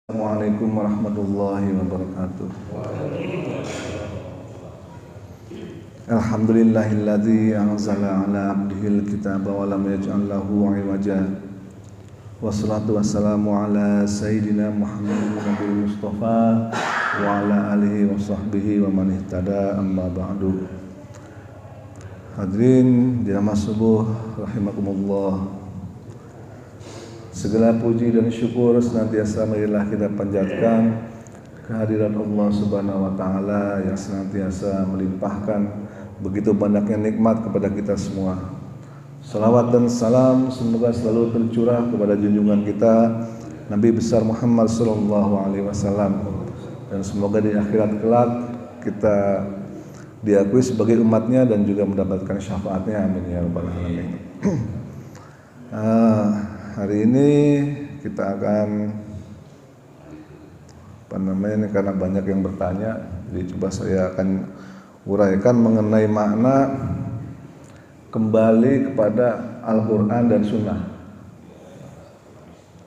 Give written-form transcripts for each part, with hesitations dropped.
Assalamualaikum warahmatullahi wabarakatuh. Alhamdulillahilladzi anzala ala abdihil kitaba wa lam yaj'al lahu 'iwaja. Wassalatu wassalamu ala sayyidina Muhammadin nabiyil mustafa wa ala alihi wa sahbihi wa man ihtada amma ba'du. Hadirin jamaah subuh rahimakumullah. Segala puji dan syukur senantiasa marilah kita panjatkan kehadiran Allah Subhanahu wa taala yang senantiasa melimpahkan begitu banyaknya nikmat kepada kita semua. Salawat dan salam semoga selalu tercurah kepada junjungan kita Nabi besar Muhammad sallallahu alaihi wasallam, dan semoga di akhirat kelak kita diakui sebagai umatnya dan juga mendapatkan syafaatnya, amin ya rabbal alamin. Hari ini kita akan karena banyak yang bertanya, jadi coba saya akan uraikan mengenai makna kembali kepada Al-Quran dan Sunnah.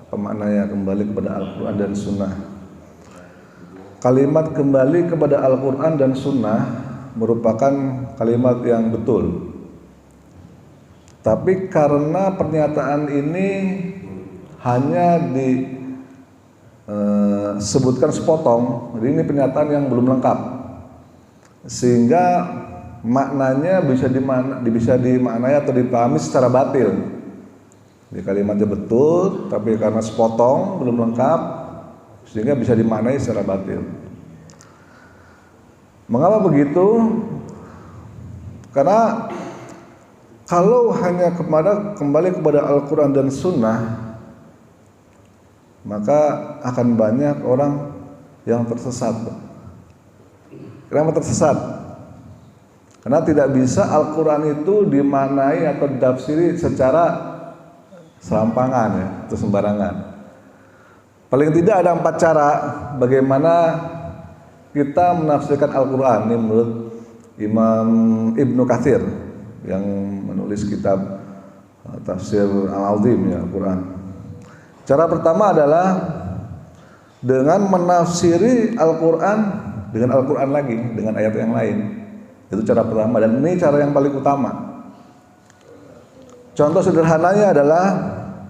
Apa maknanya kembali kepada Al-Quran dan Sunnah? Kalimat kembali kepada Al-Quran dan Sunnah merupakan kalimat yang betul. Tapi karena pernyataan ini hanya disebutkan sepotong, jadi ini pernyataan yang belum lengkap, sehingga maknanya bisa dimaknai atau dipahami secara batil. Jadi kalimatnya betul, tapi karena sepotong belum lengkap, sehingga bisa dimaknai secara batil. Mengapa begitu? Karena kalau hanya kembali kepada Al-Quran dan Sunnah, maka akan banyak orang yang tersesat. Kenapa tersesat? Karena tidak bisa Al-Quran itu dimaknai atau ditafsiri secara serampangan, ya, atau sembarangan. Paling tidak ada 4 cara bagaimana kita menafsirkan Al-Quran. Ini menurut Imam Ibnu Katsir yang menulis kitab tafsir Al-Azim, ya, Al-Quran. Cara pertama adalah dengan menafsiri Al-Quran dengan Al-Quran lagi, dengan ayat yang lain. Itu cara pertama, dan ini cara yang paling utama. Contoh sederhananya adalah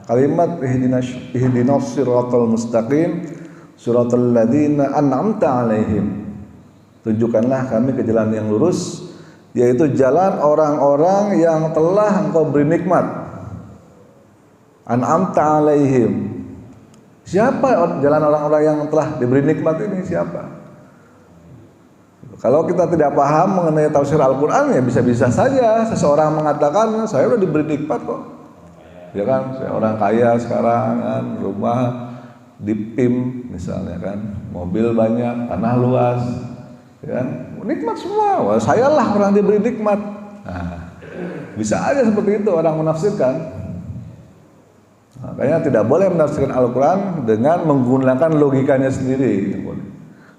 kalimat ihdinas siratal mustaqim siratal ladzina an'amta 'alaihim. Tunjukkanlah kami ke jalan yang lurus, yaitu jalan orang-orang yang telah Engkau beri nikmat. An'amta 'alaihim. Siapa jalan orang-orang yang telah diberi nikmat ini? Siapa? Kalau kita tidak paham mengenai tafsir Al-Quran, ya bisa-bisa saja seseorang mengatakan saya sudah diberi nikmat kok. Ya kan, saya orang kaya sekarang kan, rumah di PIM misalnya kan, mobil banyak, tanah luas, ya kan, nikmat semua. Wah, sayalah orang diberi nikmat. Nah, bisa aja seperti itu orang menafsirkan. Makanya tidak boleh menafsirkan Al-Quran dengan menggunakan logikanya sendiri.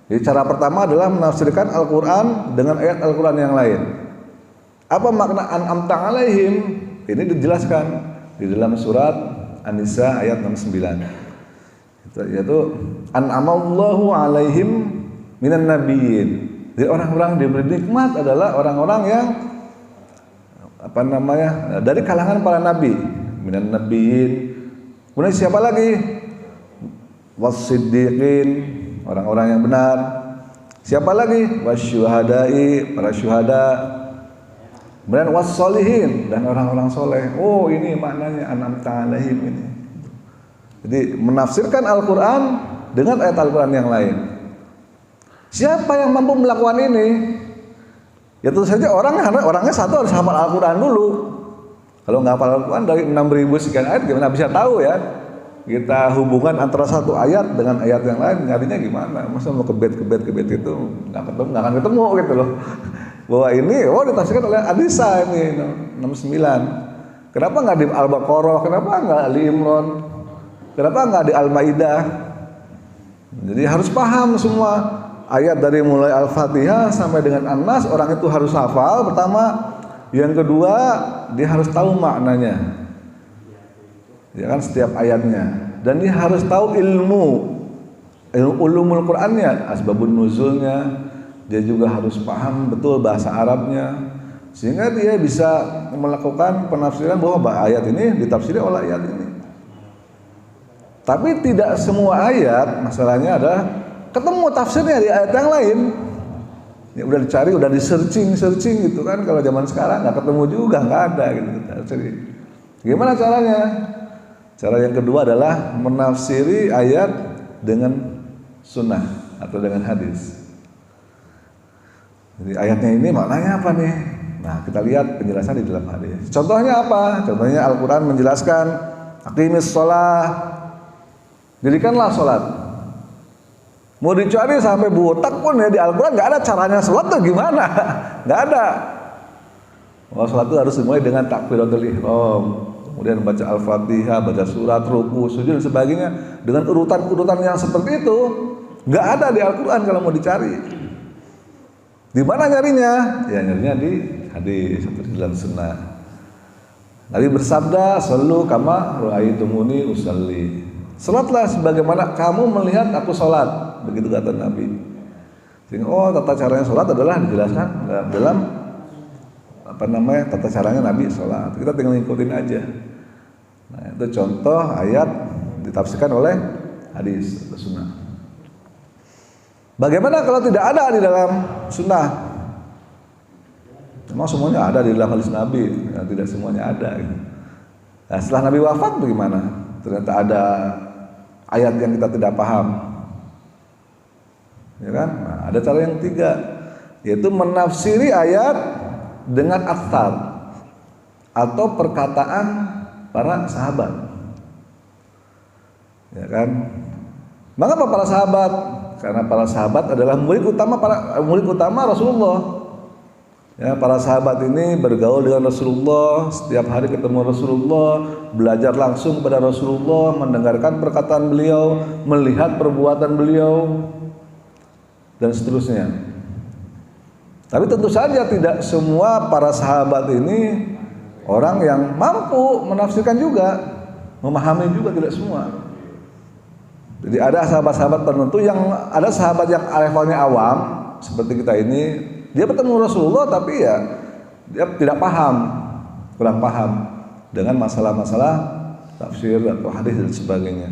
Jadi cara pertama adalah menafsirkan Al-Quran dengan ayat Al-Quran yang lain. Apa makna an'amta 'alaihim? Ini dijelaskan di dalam surat An-Nisa ayat 69. Yaitu an'amallahu 'alaihim minan nabiyyin. Jadi orang-orang diberi nikmat adalah orang-orang yang dari kalangan para nabi, minan nabiyyin. Kemudian siapa lagi? Was-siddiqin, orang-orang yang benar. Siapa lagi? Wasyuhada'i, para syuhada. Kemudian was-solihin, dan orang-orang soleh. Oh, ini maknanya an'amta 'alaihim ini. Jadi menafsirkan Al-Quran dengan ayat Al-Quran yang lain. Siapa yang mampu melakukan ini? Ya tentu saja orangnya satu harus hafal Al-Quran dulu. Kalau nggak hafal Al-Quran dari 6.000 sekian ayat gimana bisa tahu, ya? Kita hubungan antara satu ayat dengan ayat yang lain, nyarinya gimana? Masa mau ke bed itu nggak akan ketemu gitu loh. Bahwa ini ditafsirkan oleh An-Nisa ini 69. Kenapa nggak di Al-Baqarah? Kenapa nggak di Imran? Kenapa nggak di Al-Maidah? Jadi harus paham semua ayat dari mulai Al-Fatihah sampai dengan An-Nas, orang itu harus hafal pertama. Yang kedua, dia harus tahu maknanya. Ya kan, setiap ayatnya. Dan dia harus tahu ilmu ulumul Qur'annya, asbabun nuzulnya, dia juga harus paham betul bahasa Arabnya, sehingga dia bisa melakukan penafsiran bahwa ayat ini ditafsiri oleh ayat ini. Tapi tidak semua ayat, masalahnya adalah ketemu tafsirnya di ayat yang lain. Ya udah dicari, udah di searching gitu kan. Kalau zaman sekarang nggak ketemu juga, nggak ada gitu. Gimana caranya? Cara yang kedua adalah menafsiri ayat dengan sunnah atau dengan hadis. Jadi ayatnya ini maknanya apa nih? Nah, kita lihat penjelasan di dalam hadis. Contohnya apa? Contohnya Al-Quran menjelaskan aqimis sholah, dirikanlah sholat. Mau dicari sampai butak pun ya di Al-Quran nggak ada caranya sholat tuh gimana? Nggak ada. Oh, sholat itu harus dimulai dengan takbiratul ihram, kemudian baca Al-Fatihah, baca surat, ruku, sujud dan sebagainya dengan urutan-urutan yang seperti itu. Nggak ada di Al-Quran kalau mau dicari. Di mana nyarinya? Ya nyarinya di hadis atau di dalam sunnah. Nabi bersabda, "Shallu kama ra'aitumuni usalli." Salatlah sebagaimana kamu melihat aku salat. Begitu kata Nabi. Sehingga tata caranya salat adalah dijelaskan dalam tata caranya Nabi salat. Kita tinggal ngikutin aja. Nah, itu contoh ayat ditafsirkan oleh hadis atau sunnah. Bagaimana kalau tidak ada di dalam sunnah? Memang semuanya ada di dalam hadis Nabi, ya, tidak semuanya ada. Gitu. Nah, setelah Nabi wafat bagaimana? Ternyata ada ayat yang kita tidak paham, ya kan? Nah, ada cara yang ketiga, yaitu menafsiri ayat dengan athar atau perkataan para sahabat, ya kan? Mengapa para sahabat? Karena para sahabat adalah murid utama Rasulullah. Ya, para sahabat ini bergaul dengan Rasulullah, setiap hari ketemu Rasulullah, belajar langsung kepada Rasulullah, mendengarkan perkataan beliau, melihat perbuatan beliau, dan seterusnya. Tapi tentu saja tidak semua para sahabat ini orang yang mampu menafsirkan juga, memahami juga, tidak semua. Jadi ada sahabat-sahabat tertentu yang ada sahabat yang levelnya awam seperti kita ini, dia bertemu Rasulullah tapi ya dia tidak paham, kurang paham dengan masalah-masalah tafsir atau hadis dan sebagainya.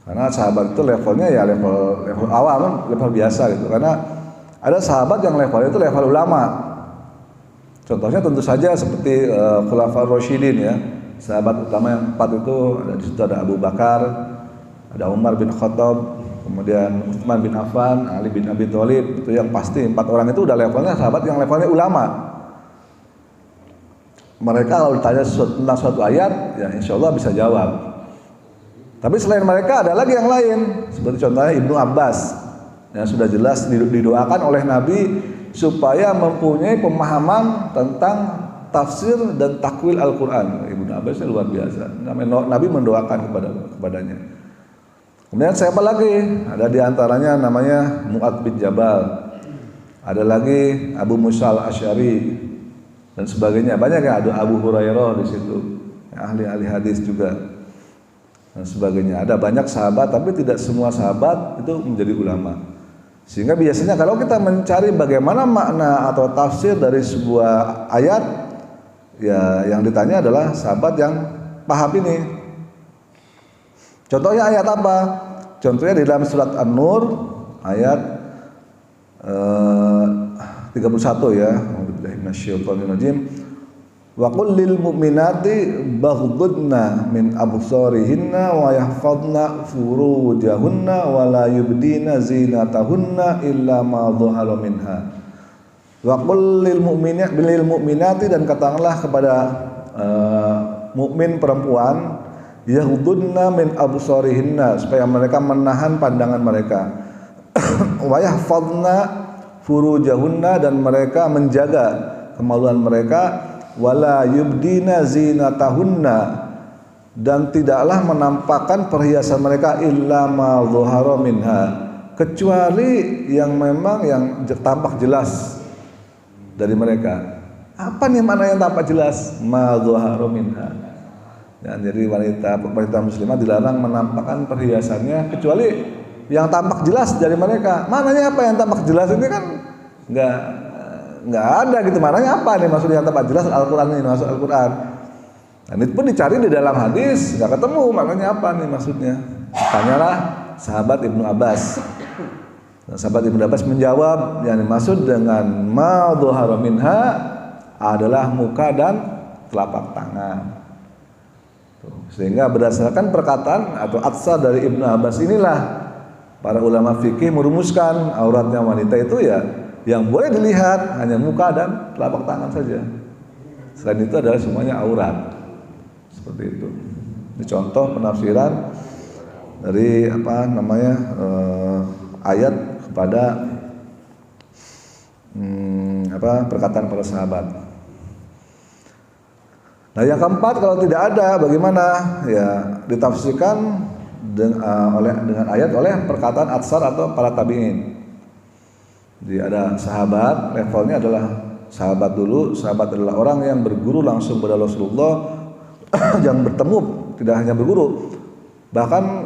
Karena sahabat itu levelnya ya level awam, level biasa gitu. Karena ada sahabat yang levelnya itu level ulama. Contohnya tentu saja seperti Khulafaur Rasyidin ya. Sahabat utama yang 4 itu di situ ada Abu Bakar, ada Umar bin Khattab, kemudian Utsman bin Affan, Ali bin Abi Thalib. Itu yang pasti 4 orang itu udah levelnya sahabat yang levelnya ulama. Mereka kalau ditanya tentang suatu ayat, ya insya Allah bisa jawab. Tapi selain mereka ada lagi yang lain, seperti contohnya Ibnu Abbas, yang sudah jelas didoakan oleh Nabi supaya mempunyai pemahaman tentang tafsir dan takwil Al-Quran. Ibnu Abbas luar biasa. Nabi mendoakan kepadanya. Kemudian siapa lagi? Ada di antaranya namanya Mu'adz bin Jabal. Ada lagi Abu Musa al-Asy'ari dan sebagainya. Banyak ya, ada Abu Hurairah di situ. Ahli-ahli hadis juga dan sebagainya. Ada banyak sahabat tapi tidak semua sahabat itu menjadi ulama. Sehingga biasanya kalau kita mencari bagaimana makna atau tafsir dari sebuah ayat, ya yang ditanya adalah sahabat yang paham ini. Contohnya ayat apa? Contohnya di dalam surat An-Nur ayat 31 ya. Wa qul lil mu'minati baghdudna min absarihinna wa yahfadna furujahunna wa la yubdina zinatahunna illa ma dhahara minha. Wa qul lil mu'minati, dan katakanlah kepada mukmin perempuan, yaghdudna min absarihinna, supaya mereka menahan pandangan mereka. Wa yahfadna furujahunna, dan mereka menjaga kemaluan mereka. Wala yubdina zinatahunna, dan tidaklah menampakkan perhiasan mereka illa ma dhahara minha, kecuali yang memang yang tampak jelas dari mereka. Apa nih mana yang tampak jelas? Ma dhahara minha. Dan jadi wanita muslimah dilarang menampakkan perhiasannya kecuali yang tampak jelas dari mereka. Mananya apa yang tampak jelas ini kan nggak ada gitu. Mananya apa nih maksudnya yang tampak jelas Al-Quran ini, masuk Al-Quran. Dan itu pun dicari di dalam hadis, nggak ketemu maknanya apa nih maksudnya. Tanyalah sahabat Ibnu Abbas. Dan sahabat Ibnu Abbas menjawab, yang dimaksud dengan ma dhahara minha adalah muka dan telapak tangan. Sehingga berdasarkan perkataan atau atsa dari Ibnu Abbas inilah para ulama fikih merumuskan auratnya wanita itu ya yang boleh dilihat hanya muka dan telapak tangan saja. Selain itu adalah semuanya aurat. Seperti itu. Ini contoh penafsiran dari ayat kepada perkataan para sahabat. Nah, yang keempat, kalau tidak ada bagaimana? Ya, ditafsirkan dengan ayat oleh perkataan atsar atau para tabi'in. Jadi ada sahabat, levelnya adalah sahabat dulu. Sahabat adalah orang yang berguru langsung kepada Rasulullah, yang bertemu tidak hanya berguru, bahkan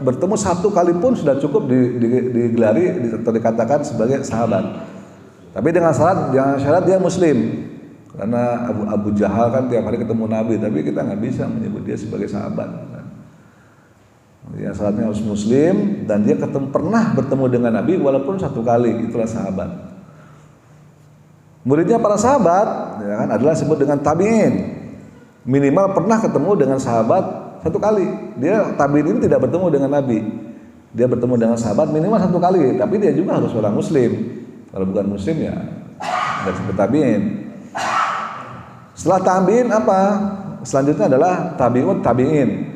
bertemu satu kali pun sudah cukup digelari atau dikatakan sebagai sahabat. Tapi dengan syarat dia muslim. Karena Abu Jahal kan tiap hari ketemu Nabi, tapi kita nggak bisa menyebut dia sebagai sahabat. Ya, syaratnya harus muslim dan dia pernah bertemu dengan Nabi walaupun satu kali, itulah sahabat. Muridnya para sahabat ya kan, adalah disebut dengan tabi'in. Minimal pernah ketemu dengan sahabat satu kali. Dia tabi'in ini tidak bertemu dengan Nabi. Dia bertemu dengan sahabat minimal satu kali, tapi dia juga harus orang muslim. Kalau bukan muslim ya nggak disebut tabi'in. Setelah tabi'in apa? Selanjutnya adalah tabi'ut tabi'in.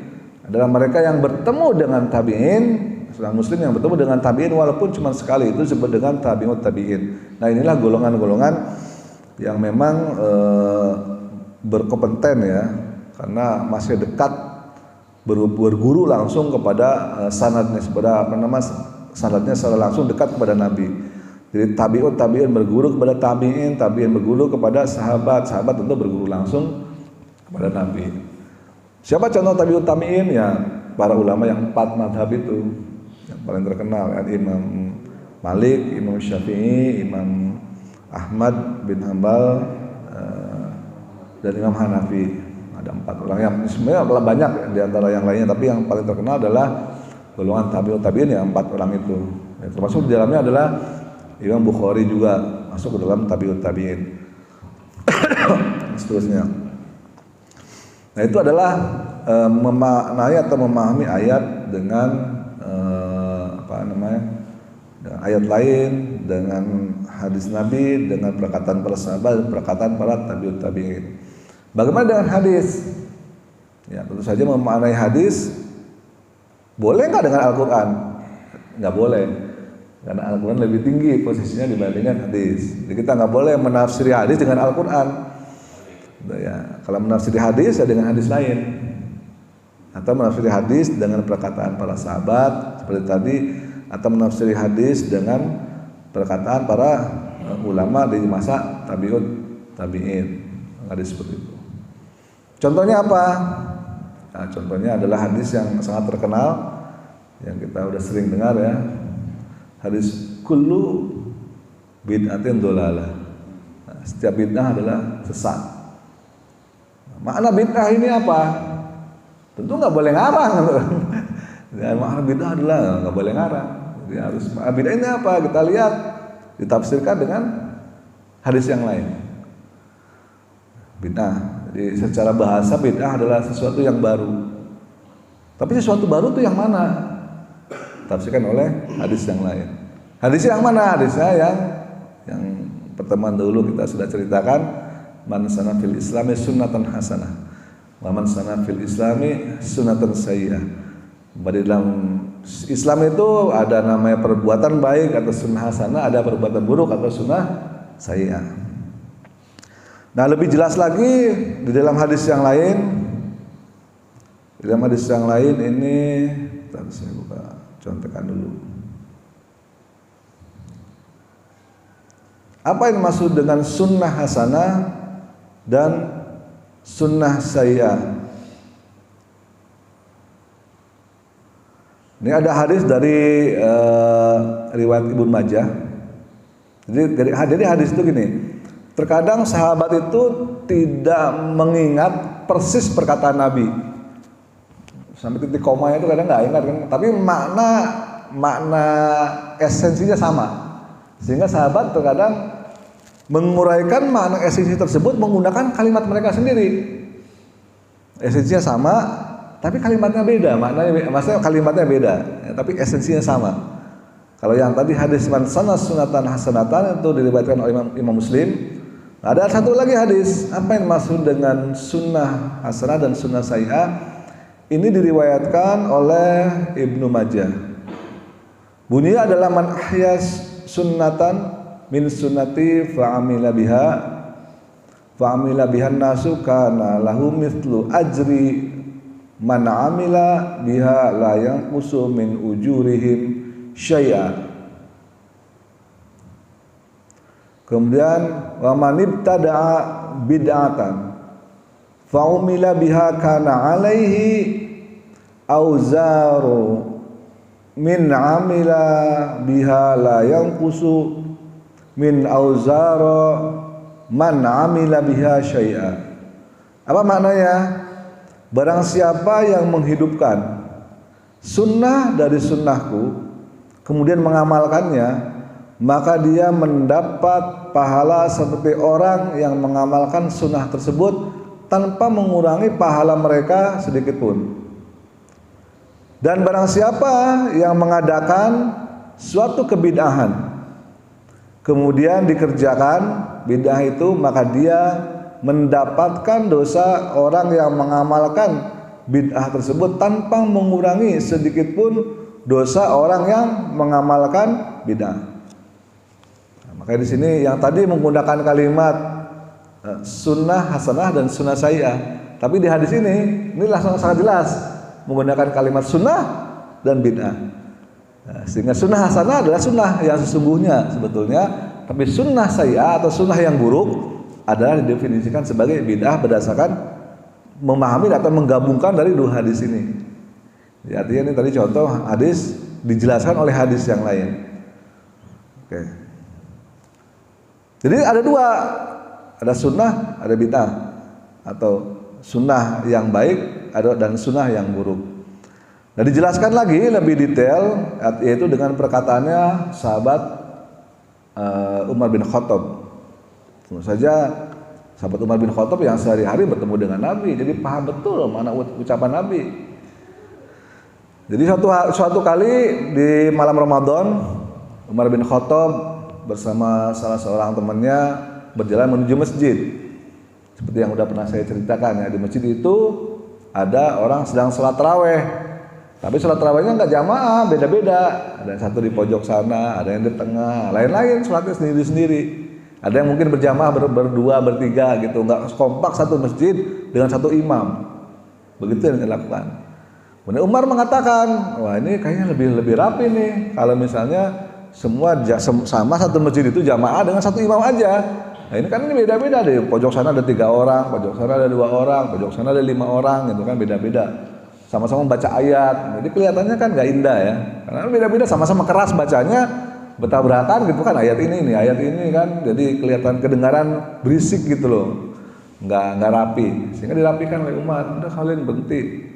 Adalah mereka yang bertemu dengan tabi'in, seorang muslim yang bertemu dengan tabi'in walaupun cuma sekali, itu disebut dengan tabi'ut tabi'in. Nah, inilah golongan-golongan yang memang berkompeten ya, karena masih dekat berguru langsung kepada sanadnya, sanadnya secara langsung dekat kepada Nabi. Jadi tabi'ut tabi'in berguru kepada tabi'in, tabi'in berguru kepada sahabat, sahabat tentu berguru langsung kepada Nabi. Siapa contoh tabi'ut tabi'in? Ya para ulama yang 4 madhab itu yang paling terkenal kan, Imam Malik, Imam Syafi'i, Imam Ahmad bin Hanbal, dan Imam Hanafi. Ada 4 orang yang sebenarnya banyak di antara yang lainnya, tapi yang paling terkenal adalah golongan tabi'ut tabi'in yang 4 orang itu. Ya, termasuk di dalamnya adalah Imam Bukhari juga masuk ke dalam tabi'ut tabi'in. Seterusnya. Nah, itu adalah memaknai atau memahami ayat dengan dengan ayat lain, dengan hadis Nabi, dengan perkataan para sahabat, perkataan para tabi'ut tabi'in. Bagaimana dengan hadis? Ya, tentu saja memaknai hadis boleh nggak dengan Al-Quran? Nggak boleh. Karena Al-Quran lebih tinggi posisinya dibandingkan hadis. Jadi kita nggak boleh menafsiri hadis dengan Al-Quran. Ya, kalau menafsiri hadis ya dengan hadis lain, atau menafsiri hadis dengan perkataan para sahabat seperti tadi, atau menafsiri hadis dengan perkataan para ulama di masa tabi'ut tabi'in. Hadis seperti itu. Contohnya apa? Nah, contohnya adalah hadis yang sangat terkenal yang kita udah sering dengar ya. Hadis kullu bid'atin dhalalah. Nah, setiap bid'ah adalah sesat. Makna bid'ah ini apa? Tentu nggak boleh ngarang. Dan makna bid'ah adalah nggak boleh ngarang. Jadi harus bid'ah ini apa? Kita lihat ditafsirkan dengan hadis yang lain. Bid'ah. Jadi secara bahasa bid'ah adalah sesuatu yang baru. Tapi sesuatu baru itu yang mana? Tafsirkan oleh hadis yang lain. Hadis yang mana? Hadisnya yang pertemuan dulu kita sudah ceritakan. Man sana fil islami sunnatan hasanah wa man sana fil islami sunnatan sayyi'ah. Di dalam Islam itu ada namanya perbuatan baik atau sunnah hasanah, ada perbuatan buruk atau sunnah sayyi'ah. Nah, lebih jelas lagi di dalam hadis yang lain. Di dalam hadis yang lain ini, bentar saya buka contekan dulu. Apa yang dimaksud dengan sunnah hasanah dan sunnah sayyi'ah? Ini ada hadis dari riwayat Ibnu Majah. Jadi hadis itu gini, terkadang sahabat itu tidak mengingat persis perkataan Nabi. Sampai titik komanya itu kadang nggak ingat kan, tapi makna esensinya sama. Sehingga sahabat terkadang menguraikan makna esensi tersebut menggunakan kalimat mereka sendiri. Esensinya sama, tapi kalimatnya beda, maksudnya kalimatnya beda, ya, tapi esensinya sama. Kalau yang tadi hadis man sanna sunatan hasanatan itu diriwayatkan oleh Imam Muslim. Ada satu lagi hadis, apa yang maksud dengan sunnah hasanah dan sunnah sayyi'ah? Ini diriwayatkan oleh Ibnu Majah. Bunyinya adalah man ahyas sunnatan min sunnati fa'amila biha nasu kana lahu mithlu ajri man amila biha la yanqusu min ujurihim syai'a. Kemudian wa man ibtada'a bid'atan fa'umila biha kana alaihi auzaru min amila biha la yanqusu min auzara man amila biha syai'a. Apa maknanya? Barang siapa yang menghidupkan sunnah dari sunnahku kemudian mengamalkannya, maka dia mendapat pahala seperti orang yang mengamalkan sunnah tersebut tanpa mengurangi pahala mereka sedikit pun. Dan barang siapa yang mengadakan suatu kebid'ahan kemudian dikerjakan bid'ah itu, maka dia mendapatkan dosa orang yang mengamalkan bid'ah tersebut tanpa mengurangi sedikit pun dosa orang yang mengamalkan bid'ah. Nah, makanya di sini yang tadi menggunakan kalimat sunnah hasanah dan sunnah sayyi'ah, tapi di hadis ini langsung sangat jelas menggunakan kalimat sunnah dan bid'ah. Nah, sehingga sunnah hasanah adalah sunnah yang sesungguhnya sebetulnya, tapi sunnah sayyi'ah atau sunnah yang buruk adalah didefinisikan sebagai bid'ah berdasarkan memahami atau menggabungkan dari dua hadis ini. Jadi artinya ini tadi contoh hadis dijelaskan oleh hadis yang lain. Oke. Jadi ada dua, ada sunnah, ada bid'ah, atau sunnah yang baik dan sunnah yang buruk. Dan dijelaskan lagi lebih detail, yaitu dengan perkataannya sahabat Umar bin Khattab. Tentu saja sahabat Umar bin Khattab yang sehari-hari bertemu dengan Nabi, jadi paham betul mana ucapan Nabi. Jadi suatu kali di malam Ramadan, Umar bin Khattab bersama salah seorang temannya berjalan menuju masjid. Seperti yang udah pernah saya ceritakan ya, di masjid itu ada orang sedang sholat taraweh. Tapi sholat tarawehnya nggak jamaah, beda-beda. Ada yang satu di pojok sana, ada yang di tengah, lain-lain sholatnya sendiri-sendiri. Ada yang mungkin berjamaah berdua, bertiga gitu, nggak kompak satu masjid dengan satu imam. Begitu yang dilakukan. Kemudian Umar mengatakan, wah ini kayaknya lebih rapi nih. Kalau misalnya semua sama satu masjid itu jamaah dengan satu imam aja. Nah ini kan ini beda-beda deh. Pojok sana ada 3 orang, pojok sana ada 2 orang, pojok sana ada 5 orang, gitu kan beda-beda. Sama-sama baca ayat, jadi kelihatannya kan nggak indah ya. Karena beda-beda, sama-sama keras bacanya, bertabrakan gitu kan ayat ini kan, jadi kelihatan kedengaran berisik gitu loh, nggak rapi. Sehingga dirapikan oleh Umar. Udah kalian berhenti.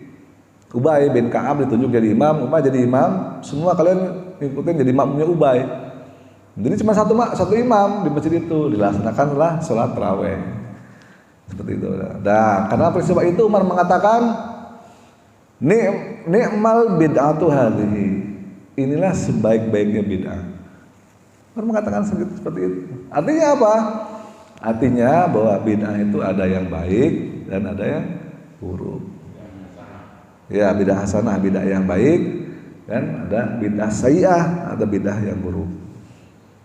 Ubay bin Ka'ab ditunjuk jadi imam, Umar jadi imam, semua kalian ikutin jadi imamnya Ubay. Jadi cuma satu imam di masjid itu, dilaksanakanlah sholat taraweh seperti itu. Dan karena peristiwa itu Umar mengatakan, ni'mal bid'atu hadhihi, inilah sebaik-baiknya bid'ah. Umar mengatakan seperti itu. Artinya apa? Artinya bahwa bid'ah itu ada yang baik dan ada yang buruk. Ya, bid'ah hasanah, bid'ah yang baik, dan ada bid'ah sayyi'ah, ada bid'ah yang buruk.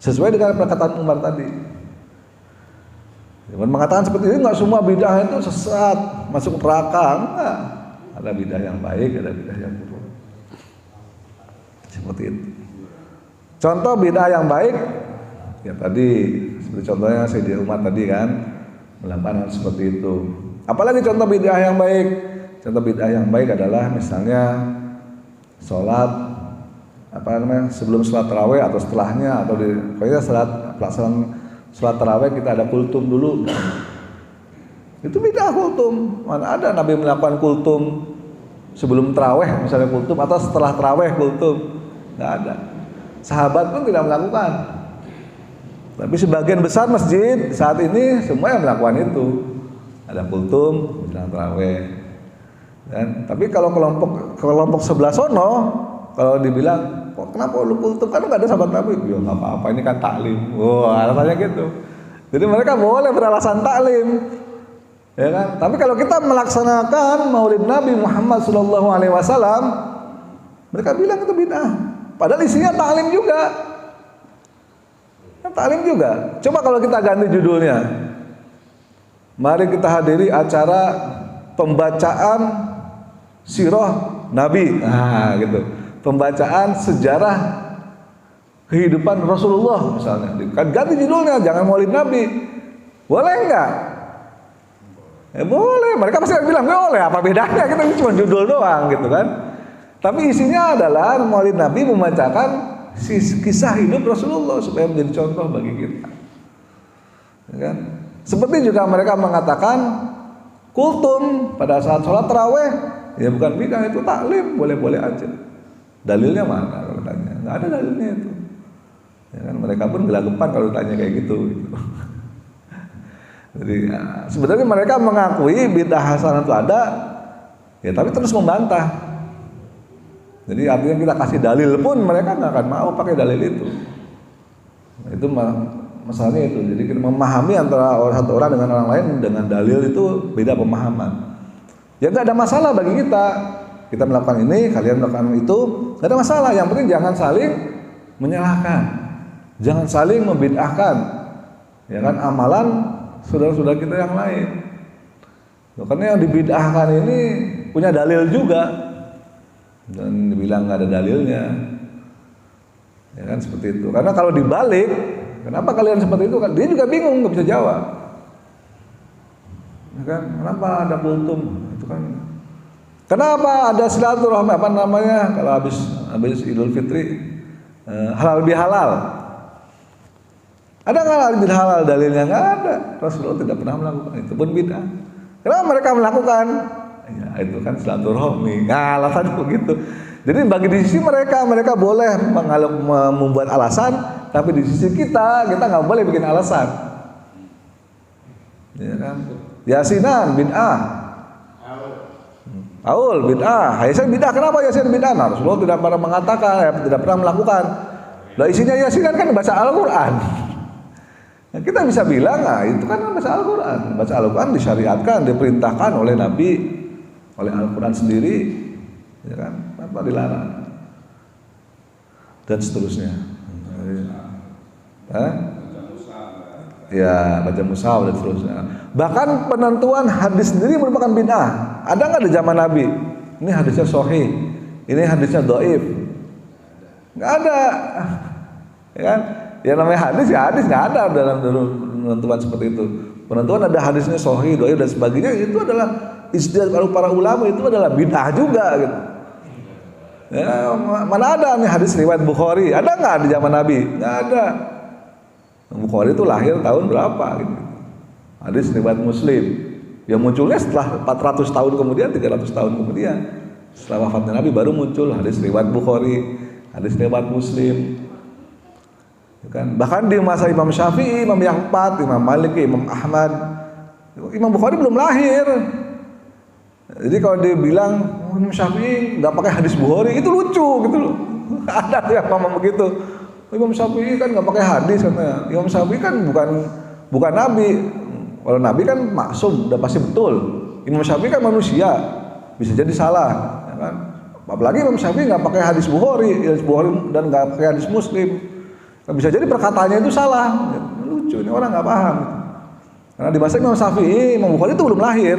Sesuai dengan perkataan Umar tadi. Umar mengatakan seperti ini, enggak semua bid'ah itu sesat, masuk neraka, enggak. Ada bid'ah yang baik, ada bid'ah yang buruk. Seperti itu. Contoh bid'ah yang baik, ya tadi seperti contohnya Sayyidina Umar tadi kan melakukan hal seperti itu. Apalagi contoh bid'ah yang baik? Contoh bid'ah yang baik adalah misalnya sholat sebelum sholat tarawih atau setelahnya atau pokoknya pelaksanaan sholat tarawih kita ada kultum dulu. Itu bid'ah kultum. Mana ada Nabi melakukan kultum sebelum tarawih misalnya kultum atau setelah tarawih kultum? Nggak ada. Sahabat pun tidak melakukan. Tapi sebagian besar masjid saat ini semua yang melakukan itu. Ada kultum menjelang tarawih. Tapi kalau kelompok sebelah sono, kalau dibilang, kok kenapa lu kultum? Karena nggak ada sahabat Nabi. Ya nggak apa-apa, ini kan taklim. Wah, alasannya gitu. Jadi mereka boleh beralasan taklim. Ya kan? Tapi kalau kita melaksanakan Maulid Nabi Muhammad SAW, mereka bilang itu bid'ah. Padahal isinya taklim juga. Taklim juga. Coba kalau kita ganti judulnya. Mari kita hadiri acara pembacaan sirah Nabi. Nah, gitu. Pembacaan sejarah kehidupan Rasulullah misalnya. Kan ganti judulnya, jangan Maulid Nabi. Boleh enggak? Boleh, mereka pasti bilang boleh, apa bedanya, kita cuma judul doang gitu kan. Tapi isinya adalah Maulid Nabi membacakan kisah hidup Rasulullah supaya menjadi contoh bagi kita, ya kan? Seperti juga mereka mengatakan kultum pada saat sholat tarawih, ya bukan bid'ah, itu taklim, boleh-boleh aja. Dalilnya mana kalau tanya? Nggak ada dalilnya itu, ya kan? Mereka pun gelagapan kalau tanya kayak gitu. Jadi ya, sebenarnya mereka mengakui bid'ah hasanah itu ada, ya tapi terus membantah. Jadi artinya kita kasih dalil pun mereka nggak akan mau pakai dalil itu. Nah, itu masalahnya itu. Jadi kita memahami antara satu orang dengan orang lain dengan dalil itu beda pemahaman. Ya nggak ada masalah bagi kita. Kita melakukan ini, kalian melakukan itu, nggak ada masalah. Yang penting jangan saling menyalahkan, jangan saling membid'ahkan. Ya kan, amalan saudara-saudara kita yang lain. Karena yang dibid'ahkan ini punya dalil juga dan dibilang nggak ada dalilnya, ya kan seperti itu. Karena kalau dibalik, kenapa kalian seperti itu? Dia juga bingung, nggak bisa jawab. Ya kan, kenapa ada kultum? Itu kan. Kenapa ada silaturahmi apa namanya? Kalau habis Idul Fitri halal bihalal. Ada nggak halal bihalal dalilnya? Nggak ada. Rasulullah tidak pernah melakukan itu, pun bid'ah. Kenapa mereka melakukan? Ya itu kan silaturahmi. Nah, alasan begitu. Jadi bagi di sisi mereka boleh membuat alasan, tapi di sisi kita nggak boleh bikin alasan. Ya kan? Yasinan bid'ah. Aul bid'ah. Yasin bid'ah. Kenapa Yasin bid'ah? Nah, Rasulullah tidak pernah mengatakan, tidak pernah melakukan. Lah isinya Yasinan kan baca Al-Qur'an. Nah, kita bisa bilang, nah itu kan baca Al-Qur'an. Baca Al-Qur'an disyariatkan, diperintahkan oleh Nabi, oleh Al-Qur'an sendiri, ya kan? Apa dilarang? Dan seterusnya. Ya, baca mushaf dan seterusnya. Bahkan penentuan hadis sendiri merupakan bid'ah. Ada nggak di zaman Nabi? Ini hadisnya sahih, ini hadisnya dhaif. Nggak ada, ya kan? Ya namanya hadis ya hadis, nggak ada dalam penentuan seperti itu. Penentuan ada hadisnya sahih, dhaif dan sebagainya, itu adalah ijtihad para ulama, itu adalah bid'ah juga gitu. Ya, mana ada nih hadis riwayat Bukhari? Ada nggak di zaman Nabi? Nggak ada. Bukhari itu lahir tahun berapa gitu. Hadis riwayat Muslim yang munculnya setelah 400 tahun kemudian, 300 tahun kemudian setelah wafatnya Nabi baru muncul hadis riwayat Bukhari, hadis riwayat Muslim, kan? Bahkan di masa Imam Syafi'i, Imam yang 4, Imam Malik, Imam Ahmad, Imam Bukhari belum lahir. Jadi kalau dia bilang Imam Syafi'i nggak pakai hadis Bukhari, itu lucu gitu loh. Ada yang ngomong begitu. Imam Syafi'i kan nggak pakai hadis katanya. Imam Syafi'i kan bukan nabi. Kalau nabi kan maksum, udah pasti betul. Imam Syafi'i kan manusia, bisa jadi salah, ya kan? Apalagi Imam Syafi'i nggak pakai hadis Bukhari dan nggak pakai hadis Muslim. Bisa jadi perkataannya itu salah. Lucu, ini orang nggak paham. Karena di masa Imam Syafi'i, Imam Bukhari itu belum lahir.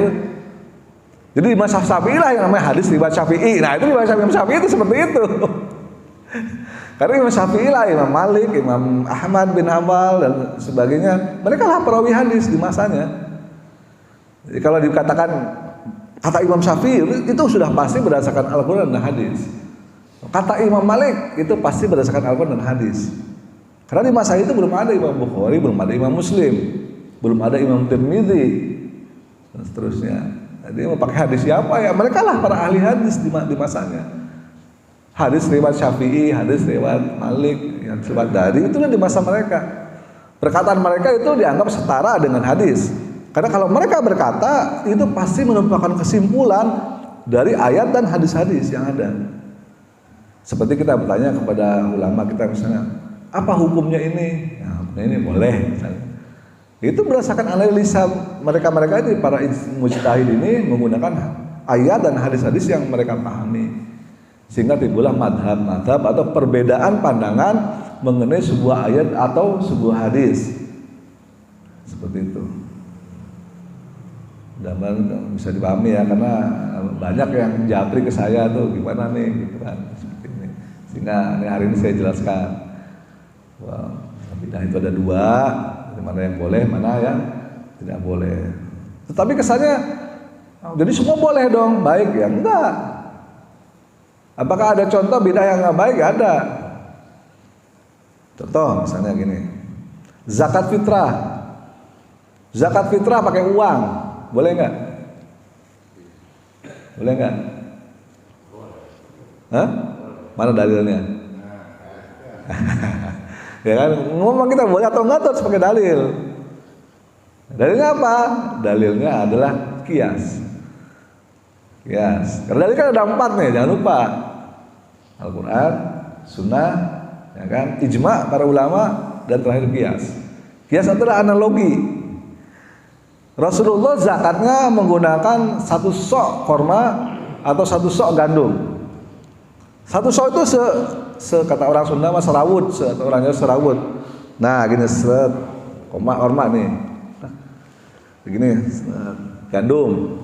Jadi di masa Syafi'i lah yang namanya hadis riwayat Syafi'i. Nah itu di masa Imam Syafi'i itu seperti itu. Karena Imam Syafi'i lah, Imam Malik, Imam Ahmad bin Hanbal dan sebagainya, mereka lah perawi hadis di masanya. Jadi kalau dikatakan kata Imam Syafi'i itu sudah pasti berdasarkan Al-Quran dan hadis. Kata Imam Malik itu pasti berdasarkan Al-Quran dan hadis. Karena di masa itu belum ada Imam Bukhari, belum ada Imam Muslim, belum ada Imam Tirmidzi, dan seterusnya. Jadi mau pakai hadis siapa ya? Mereka lah para ahli hadis di masanya. Hadis riwayat Syafi'i, hadis riwayat Malik, yang riwayat dari itu di masa mereka. Perkataan mereka itu dianggap setara dengan hadis. Karena kalau mereka berkata itu pasti merupakan kesimpulan dari ayat dan hadis-hadis yang ada. Seperti kita bertanya kepada ulama kita misalnya, apa hukumnya ini? Nah, hukumnya ini boleh misalnya. Itu berdasarkan analisa mereka ini, para mujtahid ini menggunakan ayat dan hadis-hadis yang mereka pahami. Sehingga timbullah madhab atau perbedaan pandangan mengenai sebuah ayat atau sebuah hadis. Seperti itu. Dan bisa dipahami ya, karena banyak yang japri ke saya tuh gimana nih gitu kan. Sehingga hari ini saya jelaskan bahwa bidah itu ada dua, mana yang boleh, mana yang tidak boleh. Tetapi kesannya jadi semua boleh dong, baik ya? Enggak. Apakah ada contoh bidah yang nggak baik? Ada. Contoh misalnya gini, zakat fitrah. Zakat fitrah pakai uang, boleh nggak? Boleh nggak? Hah? Mana dalilnya? Ya kan, ngomong kita boleh atau enggak tuh harus pakai dalil. Dalilnya apa? Dalilnya adalah kias. Kias. Karena dalil kan ada 4 nih, jangan lupa. Al-Quran, Sunnah, ya kan, ijma para ulama, dan terakhir kias. Kias adalah analogi. Rasulullah zakatnya menggunakan 1 sok korma atau 1 sok gandum. 1 sok itu kata orang Sunda mas serawut, atau orangnya serawut. Nah gini seret, korma nih, begini gandum.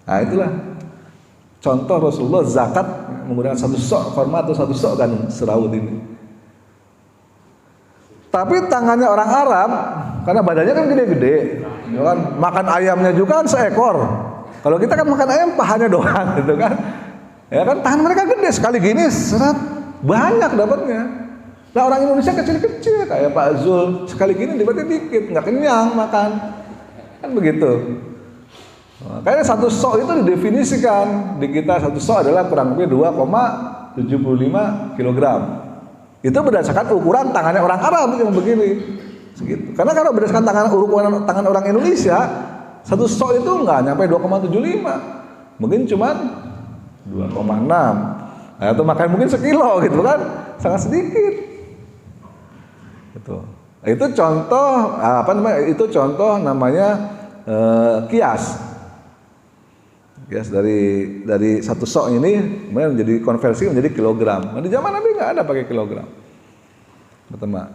Nah itulah contoh Rasulullah zakat menggunakan 1 sok korma atau 1 sok gandum serawut ini. Tapi tangannya orang Arab, karena badannya kan gede-gede, ya kan, makan ayamnya juga kan seekor. Kalau kita kan makan ayam pahanya doang, gitu kan. Ya kan, tangan mereka gede, sekali gini seret banyak dapatnya. Nah orang Indonesia kecil-kecil kayak Pak Zul, sekali gini dapatnya dikit, nggak kenyang makan, kan begitu. Kayaknya 1 sok itu didefinisikan di kita, 1 sok adalah kurang lebih 2,75 kg. Itu berdasarkan ukuran tangannya orang Arab yang begini, segitu. Karena kalau berdasarkan ukuran tangan orang Indonesia, 1 sok itu nggak nyampe 2,75, mungkin cuman 2,6. Nah, itu makan mungkin sekilo gitu kan, sangat sedikit. Gitu. Itu contoh Itu contoh namanya kias. Kias dari 1 sok ini kemudian menjadi konversi menjadi kilogram. Nah, di zaman Nabi nggak ada pakai kilogram. Pertama.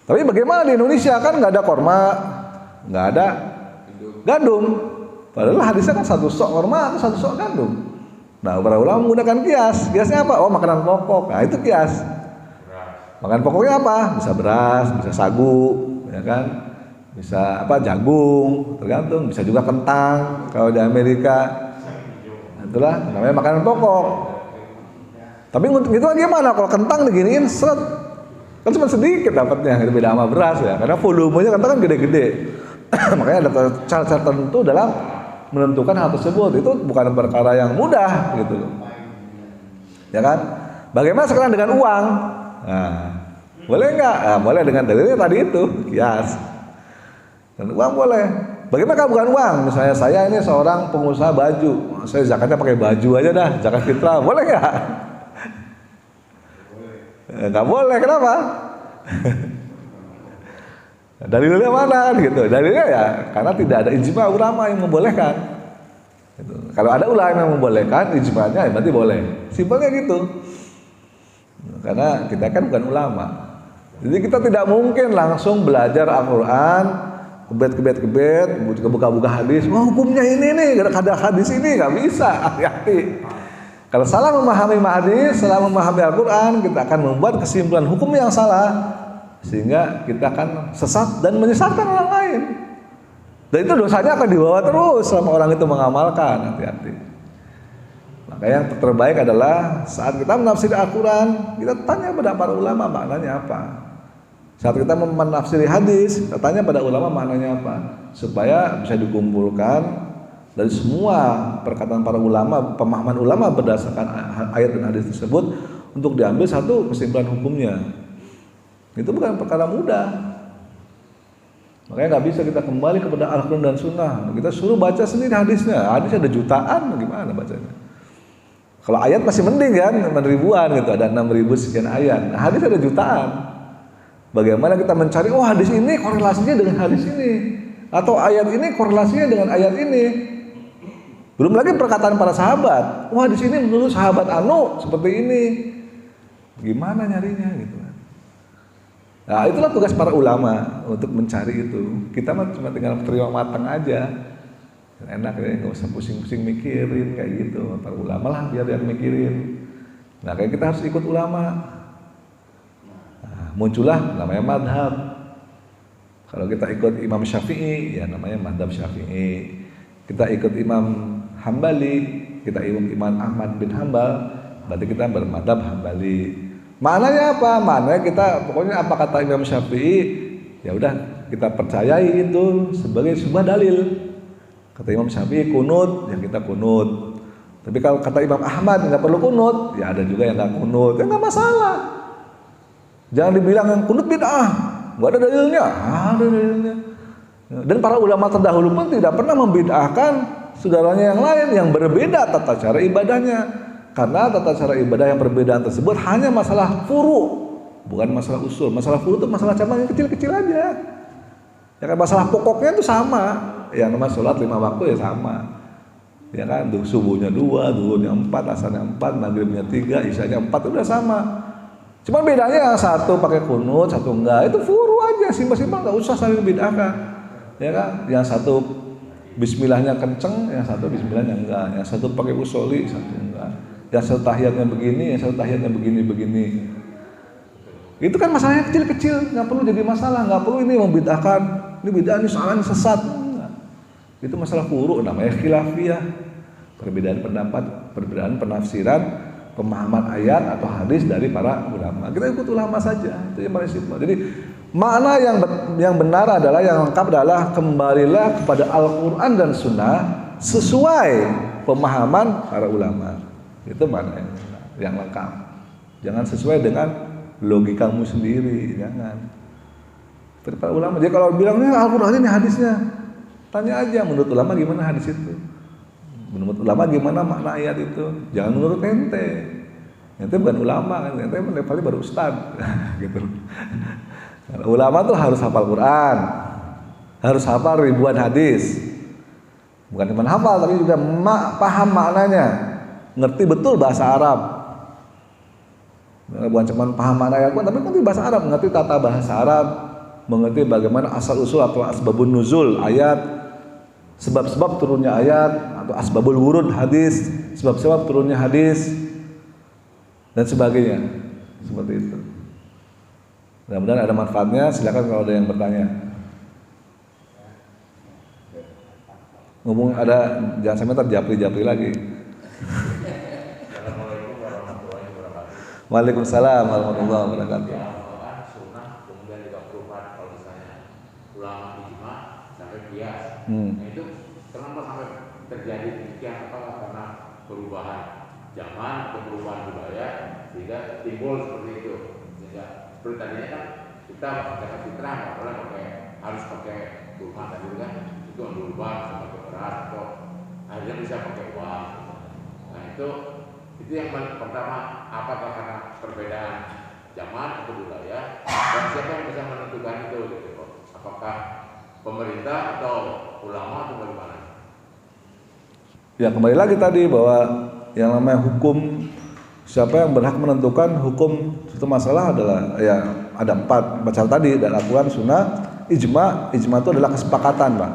Tapi bagaimana di Indonesia kan nggak ada korma, nggak ada gandum. Padahal hadisnya kan 1 sok korma atau 1 sok gandum. Nah, para ulama menggunakan kias. Kiasnya apa? Oh, makanan pokok. Nah, itu kias. Makanan pokoknya apa? Bisa beras, bisa sagu, ya kan? Bisa jagung, tergantung. Bisa juga kentang kalau di Amerika. Nah, itulah namanya makanan pokok. Tapi gitu kan gimana? Kalau kentang diginiin seret, kan cuma sedikit dapatnya, beda sama beras ya. Karena volumenya kentang kan gede-gede. Makanya ada cara-cara tertentu dalam menentukan hal tersebut. Itu bukan perkara yang mudah gitu loh. Ya kan? Bagaimana sekarang dengan uang? Nah, boleh nggak? Nah, boleh dengan dalilnya tadi itu, kias. Dan uang boleh. Bagaimana kalau bukan uang? Misalnya saya ini seorang pengusaha baju, saya zakatnya pakai baju aja dah, zakat fitrah, boleh nggak? Nggak boleh, kenapa? Dalilnya mana gitu? Dalilnya ya karena tidak ada ijma ulama yang membolehkan. Gitu. Kalau ada ulama yang membolehkan, ijmanya berarti boleh. Simpelnya gitu. Karena kita kan bukan ulama. Jadi kita tidak mungkin langsung belajar Al-Quran, kebet, buka-buka hadis. Wah, hukumnya ini nih, ada hadis ini, nggak bisa. Hati-hati. Kalau salah memahami hadis, salah memahami Al-Quran, kita akan membuat kesimpulan hukum yang salah. Sehingga kita akan sesat dan menyesatkan orang lain. Dan itu dosanya akan dibawa terus selama orang itu mengamalkan. Hati-hati. Maka yang terbaik adalah saat kita menafsiri Al-Quran, kita tanya pada para ulama maknanya apa. Saat kita menafsiri hadis, kita tanya pada ulama maknanya apa, supaya bisa dikumpulkan dari semua perkataan para ulama, pemahaman ulama berdasarkan ayat dan hadis tersebut untuk diambil satu kesimpulan hukumnya. Itu bukan perkara mudah. Makanya nggak bisa kita kembali kepada Al-Quran dan Sunnah. Kita suruh baca sendiri hadisnya. Hadisnya ada jutaan, gimana bacanya? Kalau ayat masih mending kan, ribuan gitu, ada 6.000 sekian ayat. Nah, hadis ada jutaan. Bagaimana kita mencari, oh hadis ini korelasinya dengan hadis ini, atau ayat ini korelasinya dengan ayat ini. Belum lagi perkataan para sahabat. Wah hadis ini menurut sahabat Anu seperti ini. Gimana nyarinya gitu. Nah itulah tugas para ulama untuk mencari itu. Kita mah cuma tinggal terima matang aja. Enak ya, nggak usah pusing-pusing mikirin kayak gitu. Para ulama lah biar yang mikirin. Nah kayak kita harus ikut ulama. Nah, muncullah namanya madhab. Kalau kita ikut Imam Syafi'i, ya namanya madhab Syafi'i. Kita ikut Imam Hambali, kita ikut Imam Ahmad bin Hambal, berarti kita bermadhab Hambali. Maknanya apa? Maknanya kita pokoknya apa kata Imam Syafi'i, ya udah kita percayai itu sebagai sebuah dalil. Kata Imam Syafi'i kunut, ya kita kunut. Tapi kalau kata Imam Ahmad nggak perlu kunut, ya ada juga yang nggak kunut, ya nggak masalah. Jangan dibilang yang kunut bid'ah, nggak ada dalilnya, ada dalilnya. Dan para ulama terdahulu pun tidak pernah membid'ahkan saudaranya yang lain yang berbeda tata cara ibadahnya. Karena tata cara ibadah yang perbedaan tersebut hanya masalah furu, bukan masalah usul. Masalah furu itu masalah cabang yang kecil-kecil aja. Ya kan masalah pokoknya itu sama. Yang namanya sholat 5 waktu ya sama. Ya kan, subuhnya 2, duhurnya 4, asarnya 4, maghribnya 3, isyanya 4 itu udah sama. Cuma bedanya yang satu pakai kunut, satu enggak. Itu furu aja, simpel-simpel, enggak usah saling bid'ahkan. Ya kan, yang satu bismillahnya kenceng, yang satu bismillahnya enggak. Yang satu pakai usoli, satu enggak. Yang satu tahiyatnya begini, yang satu tahiyatnya begini-begini. Itu kan masalahnya kecil-kecil, nggak perlu jadi masalah, nggak perlu ini membid'ahkan. Ini bid'ah, ini salah, ini sesat. Itu masalah furu, namanya khilafiyah, perbedaan pendapat, perbedaan penafsiran, pemahaman ayat atau hadis dari para ulama. Kita ikut ulama saja, itu yang paling simpel. Jadi makna yang benar adalah, yang lengkap adalah kembalilah kepada Al-Quran dan Sunnah sesuai pemahaman para ulama. Itu makna yang lengkap. Jangan sesuai dengan logikamu sendiri, jangan. Dari para ulama. Jadi kalau bilang Al-Quran ini hadisnya, tanya aja menurut ulama gimana hadis itu, menurut ulama gimana makna ayat itu. Jangan menurut ente bukan ulama kan, ente paling baru ustad gitu. Ulama tuh harus hafal Quran, harus hafal ribuan hadis, bukan cuma hafal tapi juga paham maknanya, ngerti betul bahasa Arab. Bukan cuma paham makna ayat tapi ngerti bahasa Arab, ngerti tata bahasa Arab, mengerti bagaimana asal usul atau asbabun nuzul ayat, sebab-sebab turunnya ayat atau asbabul wurud hadis, sebab-sebab turunnya hadis dan sebagainya. Seperti itu. Mudah-mudahan ada manfaatnya. Silakan kalau ada yang bertanya. Ngomong ada, jangan sampai terjapri-japri lagi. Assalamualaikum warahmatullahi wabarakatuh. Waalaikumsalam warahmatullahi wabarakatuh. Sunnah kemudian juga perubahan kalau misalnya ulama ijma sampai kias. Nah itu kenapa sampai terjadi demikian? Apakah karena perubahan zaman atau perubahan budaya sehingga timbul seperti itu? Sehingga seperti tadinya kan kita pakai fitrah, nggak boleh harus pakai kurma tadi kan, itu berubah pakai beras atau akhirnya bisa pakai uang. Nah itu yang pertama, apakah karena perbedaan zaman atau budaya, dan siapa yang bisa menentukan itu gitu? Apakah pemerintah atau ulama atau bagaimana? Ya kembali lagi tadi bahwa yang namanya hukum, siapa yang berhak menentukan hukum suatu masalah adalah ya ada 4 baca tadi, ada Al-Quran, Sunnah, ijma. Ijma itu adalah kesepakatan, Pak.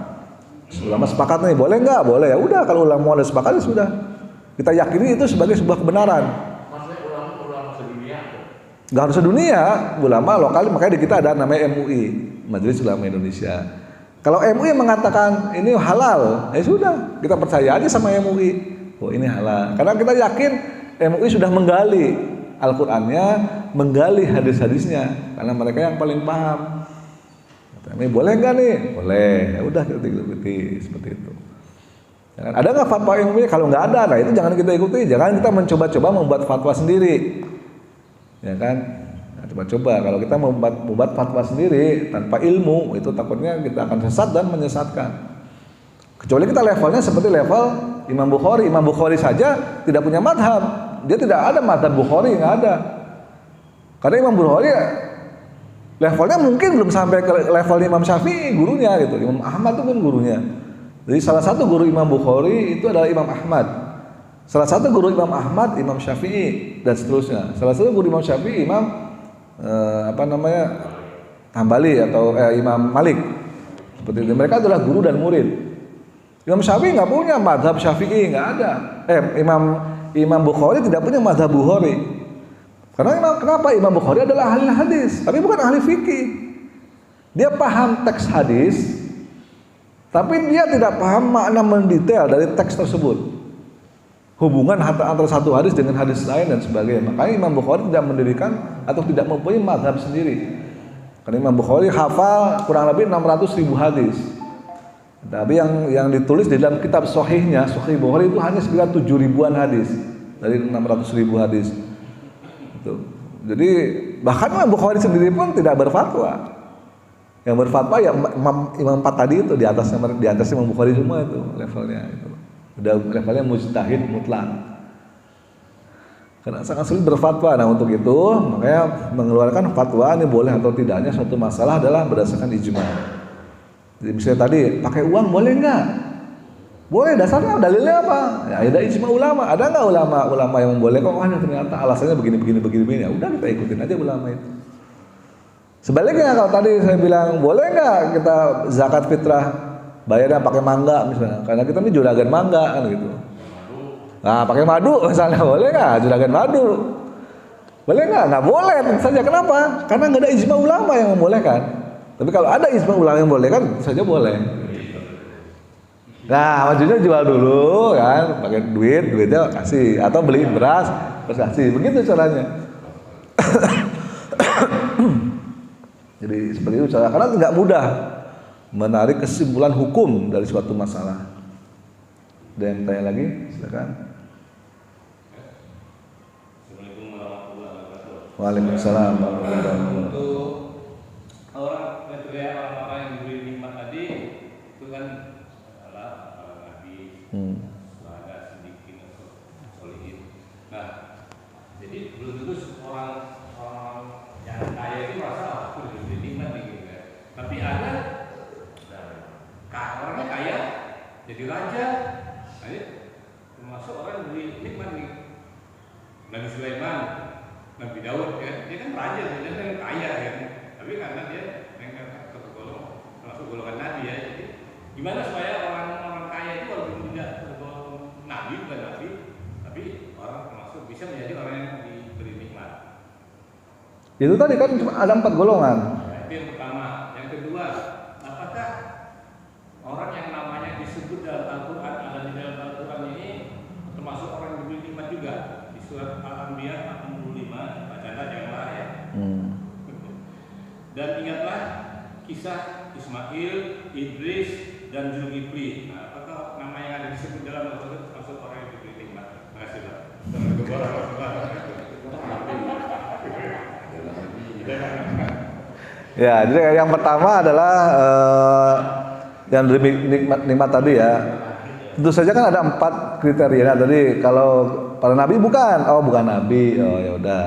Ulama sepakat nih, boleh nggak? Boleh, ya udah. Kalau ulama ada sepakat ya sudah. Kita yakini itu sebagai sebuah kebenaran. Maksudnya ulama sedunia? Nggak harus sedunia, ulama lokal. Makanya di kita ada namanya MUI, Majelis Ulama Indonesia. Kalau MUI mengatakan ini halal, ya sudah, kita percaya aja sama MUI. Oh ini halal. Karena kita yakin MUI sudah menggali Al-Qur'annya, menggali hadis-hadisnya, karena mereka yang paling paham. Kata MUI boleh nggak nih? Boleh. Ya udah kita ikuti seperti itu. Ya kan? Ada nggak fatwa MUI? Kalau nggak ada, nah itu jangan kita ikuti. Jangan kita mencoba-coba membuat fatwa sendiri. Ya kan? Nah, coba-coba kalau kita membuat fatwa sendiri tanpa ilmu, itu takutnya kita akan sesat dan menyesatkan. Kecuali kita levelnya seperti level Imam Bukhari. Imam Bukhari saja tidak punya madhab. Dia tidak ada madhab Bukhari, nggak ada. Karena Imam Bukhari levelnya mungkin belum sampai ke level Imam Syafi'i gurunya gitu. Imam Ahmad itu kan gurunya. Jadi salah satu guru Imam Bukhari itu adalah Imam Ahmad. Salah satu guru Imam Ahmad Imam Syafi'i dan seterusnya. Salah satu guru Imam Syafi'i Imam Hambali atau Imam Malik. Seperti itu. Mereka adalah guru dan murid. Imam Syafi'i nggak punya madhab Syafi'i, nggak ada. Imam Bukhari tidak punya madhab Bukhari. Karena kenapa? Imam Bukhari adalah ahli hadis, tapi bukan ahli fikih. Dia paham teks hadis, tapi dia tidak paham makna mendetail dari teks tersebut. Hubungan antara satu hadis dengan hadis lain dan sebagainya. Makanya Imam Bukhari tidak mendirikan atau tidak mempunyai madhab sendiri. Karena Imam Bukhari hafal kurang lebih 600.000 hadis. Tapi yang ditulis di dalam kitab Sahihnya, Sahih Bukhari itu hanya sekitar 7.000-an hadis dari 600.000 hadis. Itu. Jadi bahkan Imam Bukhari sendiri pun tidak berfatwa. Yang berfatwa ya Imam 4 tadi itu di atas Imam Bukhari semua itu levelnya itu. Udah levelnya mujtahid mutlak. Karena sangat sulit berfatwa. Nah untuk itu makanya mengeluarkan fatwa ini boleh atau tidaknya suatu masalah adalah berdasarkan ijma'. Jadi misalnya tadi pakai uang boleh nggak? Boleh, dasarnya dalilnya apa? Ya ada ijma ulama. Ada nggak ulama yang membolehkan? Oh ternyata alasannya begini. Ya udah kita ikutin aja ulama itu. Sebaliknya kalau tadi saya bilang boleh nggak kita zakat fitrah bayarnya pakai mangga misalnya, karena kita ini juragan mangga kan gitu. Nah pakai madu misalnya boleh nggak juragan madu? Boleh nggak? Nggak boleh tentu saja. Kenapa? Karena nggak ada ijma ulama yang membolehkan. Tapi kalau ada ijma ulama yang boleh kan saja boleh. Nah, maksudnya jual dulu kan, pakai duitnya kasih atau beliin beras terus kasih. Begitu caranya. Jadi seperti itu cara, karena tidak mudah menarik kesimpulan hukum dari suatu masalah. Ada yang tanya lagi? Silakan. Assalamualaikum warahmatullahi wabarakatuh. Waalaikumsalam warahmatullahi wabarakatuh. Orang yang diberi nikmat tadi itu kan adalah Nabi, ada sedikit solihin. Nah, jadi belum tentu orang yang kaya itu merasa aku diberi nikmat gitu kan. Tapi ada orangnya kaya jadi raja, nah, termasuk orang yang diberi nikmat nih. Nabi Sulaiman, Nabi Daud kan, dia kan raja, dia kan kaya kan. Tapi karena dia termasuk golongan nabi ya, jadi gimana supaya orang kaya itu walaupun tidak tergolong nabi, bukan nabi, tapi orang termasuk bisa menjadi orang yang diberi nikmat. Itu tadi kan ada 4 golongan. Itu yang pertama. Yang kedua, apakah orang yang namanya disebut dalam Al-Quran, ada di dalam Al-Quran ini termasuk orang yang diberi nikmat juga? Di surat Al-Anbiya 65, baca janganlah ya. Dan ingatlah kisah Ismail, Idris, dan Zulkifli. Nah, apakah nama yang ada disebut dalam Al-Quran termasuk orang yang diberi nikmat? Terima kasih Pak. Assalamualaikum warahmatullahi wabarakatuh. Ya, jadi yang pertama adalah yang diberi nikmat tadi ya. Tentu saja kan ada 4 kriteria tadi. Kalau para nabi bukan nabi. Oh ya udah.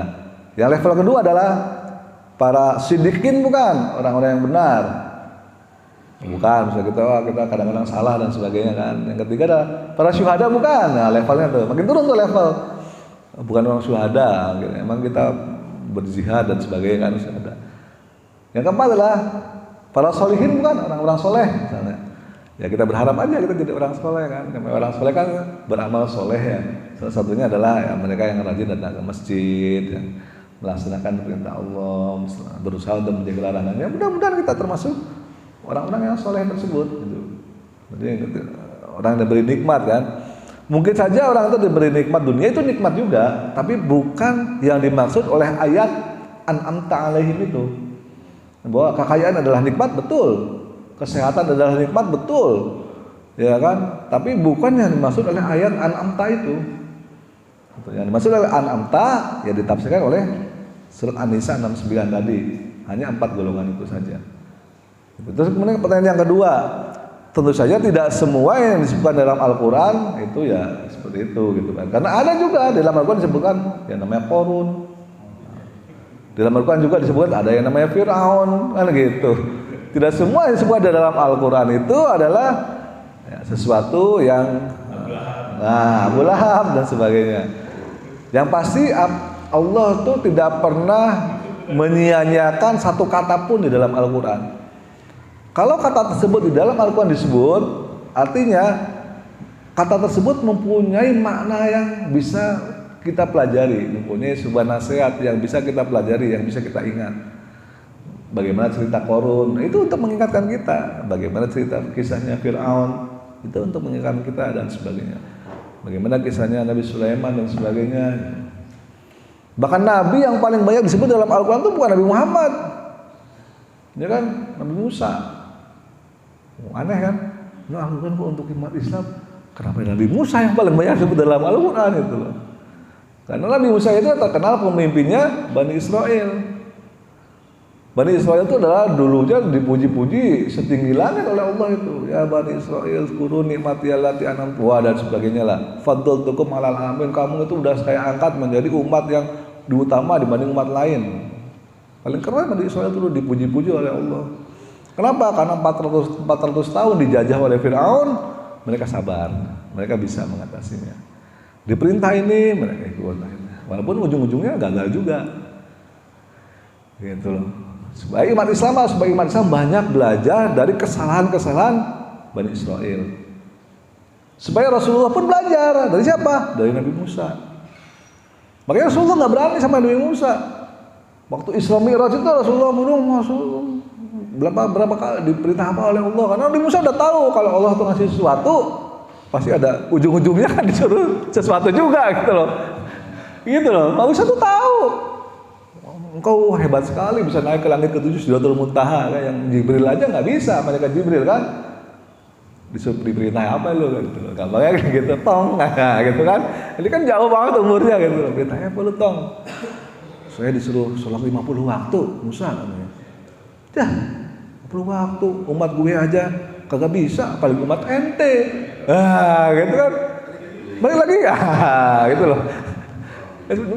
Yang level kedua adalah para siddiqin, bukan orang-orang yang benar. Bukan, misalnya kita kadang-kadang salah dan sebagainya kan. Yang ketiga adalah para syuhada, bukan. Nah, levelnya tuh makin turun tuh level. Bukan orang syuhada, gitu. Emang kita berjihad dan sebagainya kan syuhada. Yang keempat adalah para solihin, bukan orang-orang soleh misalnya. Ya kita berharap aja kita jadi orang soleh kan. Karena orang soleh kan beramal soleh ya. Salah satunya adalah ya, mereka yang rajin datang ke masjid, yang melaksanakan perintah Allah, berusaha untuk menjaga larangannya. Mudah-mudahan kita termasuk orang-orang yang soleh tersebut. Gitu. Jadi orang yang diberi nikmat kan. Mungkin saja orang itu diberi nikmat dunia, itu nikmat juga, tapi bukan yang dimaksud oleh ayat an'amta alaihim itu. Bahwa kekayaan adalah nikmat, betul. Kesehatan adalah nikmat, betul. Ya kan? Tapi bukan yang dimaksud oleh ayat an'amta itu. Yang dimaksud oleh an'amta ya ditafsirkan oleh surat An-Nisa 69 tadi. Hanya 4 golongan itu saja. Terus kemudian pertanyaan yang kedua, tentu saja tidak semua yang disebutkan dalam Al-Quran itu ya seperti itu gitu kan. Karena ada juga di dalam Al-Quran disebutkan yang namanya Qorun. Di dalam Al-Quran juga disebutkan ada yang namanya Fir'aun kan gitu. Tidak semua yang disebutkan di dalam Al-Quran itu adalah ya, sesuatu yang Abu Lahab dan sebagainya. Yang pasti Allah tuh tidak pernah menyia-nyiakan satu kata pun di dalam Al-Quran. Kalau kata tersebut di dalam Al-Quran disebut, artinya kata tersebut mempunyai makna yang bisa kita pelajari, mempunyai sebuah nasihat yang bisa kita pelajari, yang bisa kita ingat. Bagaimana cerita Qorun, itu untuk mengingatkan kita. Bagaimana cerita kisahnya Fir'aun, itu untuk mengingatkan kita dan sebagainya. Bagaimana kisahnya Nabi Sulaiman dan sebagainya. Bahkan Nabi yang paling banyak disebut dalam Al-Quran itu bukan Nabi Muhammad, ya kan, Nabi Musa. Aneh kan? Nah, Al-Quran kok untuk umat Islam, kenapa Nabi Musa yang paling banyak disebut dalam Al-Quran itu loh? Karena Nabi Musa itu terkenal pemimpinnya Bani Israel. Bani Israel itu adalah dulunya dipuji-puji setinggi langit oleh Allah itu. Ya Bani Israel, kuru nikmati allati an'amtu dan sebagainya lah. Faddaltukum alal alamin, kamu itu udah saya angkat menjadi umat yang diutama dibanding umat lain. Paling keren Bani Israel itu dipuji-puji oleh Allah. Kenapa? Karena 400 tahun dijajah oleh Fir'aun, mereka sabar, mereka bisa mengatasinya. Diperintah ini, mereka ikut. Walaupun ujung-ujungnya gagal juga. Gitu loh. Sebagai umat Islam banyak belajar dari kesalahan-kesalahan Bani Israel. Supaya Rasulullah pun belajar dari siapa? Dari Nabi Musa. Makanya Rasulullah nggak berani sama Nabi Musa. Waktu Isra Mi'raj itu Rasulullah berapa kali diperintah apa oleh Allah, karena Nabi Musa udah tahu kalau Allah tuh ngasih sesuatu pasti ada ujung-ujungnya kan disuruh sesuatu juga gitu loh. Nabi Musa tuh tahu. Engkau hebat sekali bisa naik ke langit ke-7 Sidratul Muntaha kan, yang Jibril aja nggak bisa, malaikat Jibril kan disuruh diperintah apa lu gitu loh. Gampangnya gitu tong gitu kan. Ini kan jauh banget umurnya gitu loh. Perintahnya apa lu tong? Saya disuruh sholat 50 waktu, Musa katanya. Ya, 50 waktu, umat gue aja kagak bisa, apalagi umat ente. Gitu kan. Balik lagi ya, gitu loh.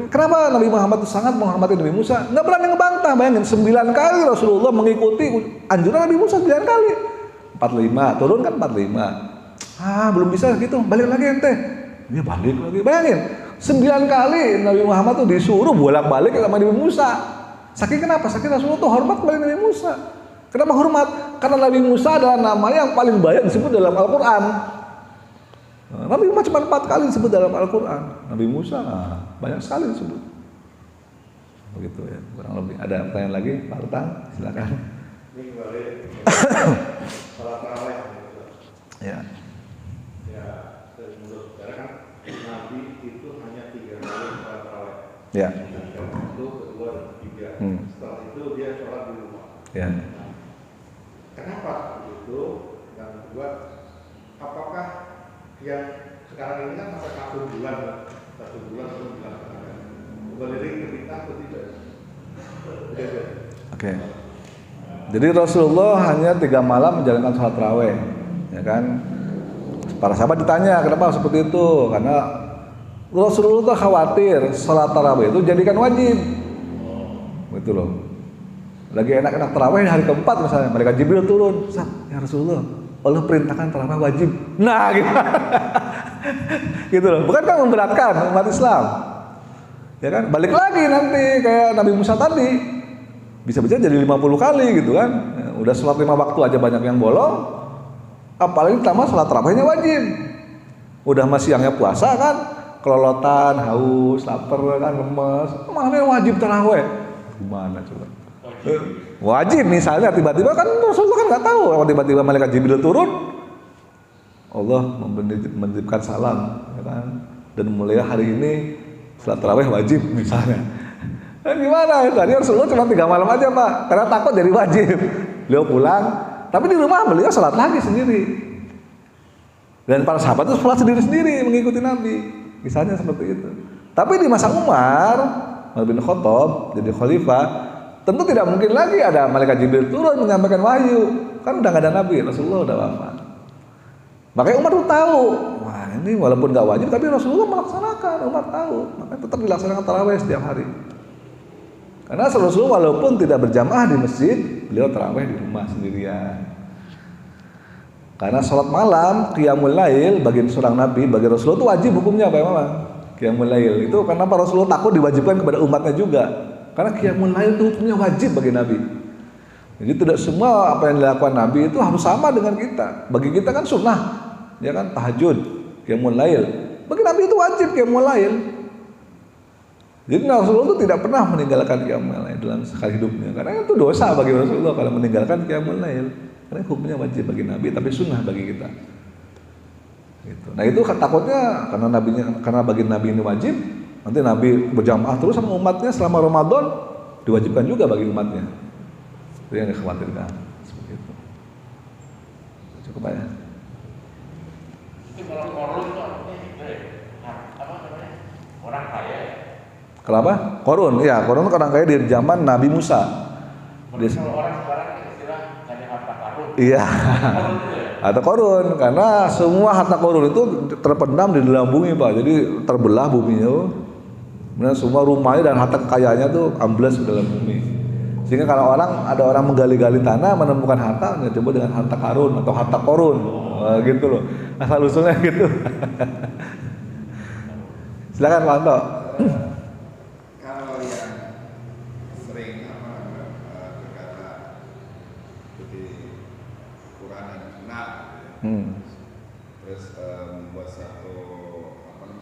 Kenapa Nabi Muhammad itu sangat menghormati Nabi Musa? Nggak berani ngebantah. Bayangin 9 kali Rasulullah mengikuti anjuran Nabi Musa 9 kali. 45, turun kan 45. Belum bisa gitu, balik lagi ente. Dia balik lagi. Bayangin, 9 kali Nabi Muhammad tuh disuruh bolak-balik sama Nabi Musa. Saking kenapa? Saking Rasulullah tuh hormat kepada Nabi Musa. Kenapa hormat? Karena Nabi Musa adalah nama yang paling banyak disebut dalam Al-Quran. Nabi Muhammad cuma 4 kali disebut dalam Al-Quran. Nabi Musa banyak sekali disebut. Begitu ya, kurang lebih. Ada pertanyaan lagi, Pak Utang? Silakan. Ini kembali salat tarawih. Ya. Ya, menurut saya kan Nabi itu hanya 3 kali salat tarawih. Ya. Itu kedua dan ketiga. Setelah itu dia sholat di rumah. Ya. Kenapa begitu? Dan kedua, apakah yang sekarang ini kan sampai 1 bulan belum dilaksanakan? Kembali ke kita atau tidak? Oke. Jadi Rasulullah hanya 3 malam menjalankan sholat tarawih, ya kan? Para sahabat ditanya kenapa seperti itu? Karena Rasulullah tuh khawatir sholat tarawih itu jadikan wajib, gitu loh. Lagi enak-enak tarawih hari keempat misalnya, malaikat Jibril turun, ya Rasulullah, Allah perintahkan tarawih wajib. Nah, gitu. Gitu loh. Bukan kan memberatkan umat Islam, ya kan? Balik lagi nanti kayak Nabi Musa tadi. Bisa-bisa jadi 50 kali gitu kan. Udah sholat 5 waktu aja banyak yang bolong. Apalagi tambah sholat tarawihnya wajib. Udah masih siangnya puasa kan, kelolotan, haus, lapar kan, lemes. Mana wajib tarawih? Gimana coba? Wajib misalnya tiba-tiba kan Rasulullah kan nggak tahu. Kalau tiba-tiba malaikat Jibril turun, Allah menitipkan salam. ya kan? Dan mulai hari ini salat tarawih wajib misalnya. Gimana? Tadi Rasulullah cuma 3 malam aja Pak, karena takut jadi wajib. Beliau pulang, tapi di rumah beliau salat lagi sendiri. Dan para sahabat itu salat sendiri-sendiri mengikuti Nabi. Kisahnya seperti itu. Tapi di masa Umar bin Khattab jadi khalifah, tentu tidak mungkin lagi ada malaikat Jibril turun menyampaikan wahyu. Kan udah gak ada Nabi, Rasulullah udah wafat. Makanya Umar tuh tahu, wah ini walaupun gak wajib tapi Rasulullah melaksanakan, Umar tahu. Makanya tetap dilaksanakan tarawih setiap hari. Karena Rasulullah walaupun tidak berjamaah di masjid, beliau tarawih di rumah sendirian. Karena sholat malam, qiyamul lail bagi seorang Nabi, bagi Rasulullah itu wajib hukumnya apa memang? Qiyamul lail itu karena Rasulullah takut diwajibkan kepada umatnya juga. Karena qiyamul lail itu hukumnya wajib bagi Nabi. Jadi tidak semua apa yang dilakukan Nabi itu harus sama dengan kita. Bagi kita kan sunnah, ya kan tahajud, qiyamul lail. Bagi Nabi itu wajib qiyamul lail. Jadi Rasulullah itu tidak pernah meninggalkan qiyamul lail dalam sekali hidupnya. Karena itu dosa bagi Rasulullah kalau meninggalkan qiyamul lail. Karena hukumnya wajib bagi Nabi, tapi sunnah bagi kita. Gitu. Nah itu takutnya karena bagi Nabi ini wajib, nanti Nabi berjamaah terus sama umatnya selama Ramadan, diwajibkan juga bagi umatnya. Itu yang dikhawatirkan. Seperti itu. Cukup ya. Itu kalau korun itu apa namanya? Orang kaya. Kenapa? Korun, ya korun itu orang kaya di zaman Nabi Musa. Kalau orang sekarang istilah hanya harta karun. Iya. Harta korun, karena semua harta korun itu terpendam di dalam bumi Pak. Jadi terbelah buminya. Kemudian semua rumahnya dan harta kekayaannya tuh ambles ke dalam bumi. Sehingga kalau ada orang menggali-gali tanah menemukan harta, disebut dengan harta karun atau harta korun, gitu loh. Asal usulnya gitu. Silakan Pak Anto. Kalau yang sering berkata seperti Quran dan Sunnah, terus membuat satu